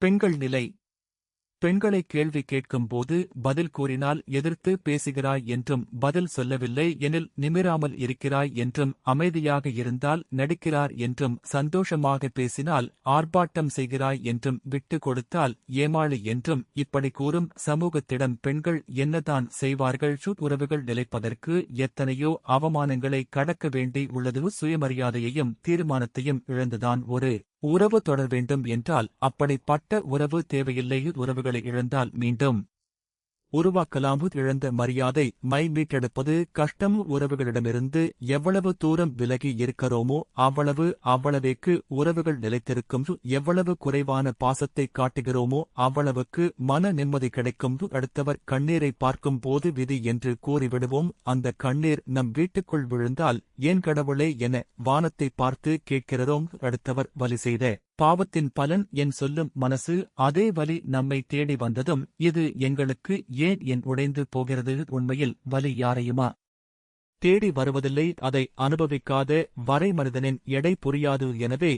பெண்கள் நிலை. பெண்களை கேள்வி கேட்கும்போது பதில் கூறினால் எதிர்த்து பேசுகிறாய் என்றும், பதில் சொல்லவில்லை எனில் நிமிராமல் இருக்கிறாய் என்றும், அமைதியாக இருந்தால் நடிக்கிறார் என்றும், சந்தோஷமாக பேசினால் ஆர்ப்பாட்டம் செய்கிறாய் என்றும், விட்டு கொடுத்தால் ஏமாளி என்றும் இப்படி கூறும் சமூகத்திடம் பெண்கள் என்னதான் செய்வார்கள்? உறவுகள் நிலைப்பதற்கு எத்தனையோ அவமானங்களை கடக்க வேண்டி உள்ளது. சுயமரியாதையையும் தீர்மானத்தையும் இழந்துதான் ஒரு உறவு தொடர வேண்டும் என்றால் அப்படிப்பட்ட உறவு தேவையில்லை. உறவுகளை இழந்தால் மீண்டும் உருவாக்கலாம். இழந்த மரியாதை மீட்டெடுப்பது கஷ்டம். உறவுகளிடமிருந்து எவ்வளவு தூரம் விலகி இருக்கிறோமோ அவ்வளவேக்கு உறவுகள் நிலைத்திருக்கும். எவ்வளவு குறைவான பாசத்தை காட்டுகிறோமோ அவ்வளவுக்கு மன நிம்மதி கிடைக்கும். அடுத்தவர் கண்ணீரை பார்க்கும் போது விதி என்று கூறிவிடுவோம். அந்த கண்ணீர் நம் வீட்டுக்குள் விழுந்தால் ஏன் கடவுளே என வானத்தை பார்த்து கேட்கிறோம். அடுத்தவர் வலி செய்த பாவத்தின் பலன் என் சொல்லும் மனசு. அதே வலி நம்மை தேடி வந்ததும் இது எங்களுக்கு ஏன் உடைந்து போகிறது? உண்மையில் வலி யாரையுமா தேடி வருவதில்லை. அதை அனுபவிக்காத வரை மனிதனின் எடை புரியாது. எனவே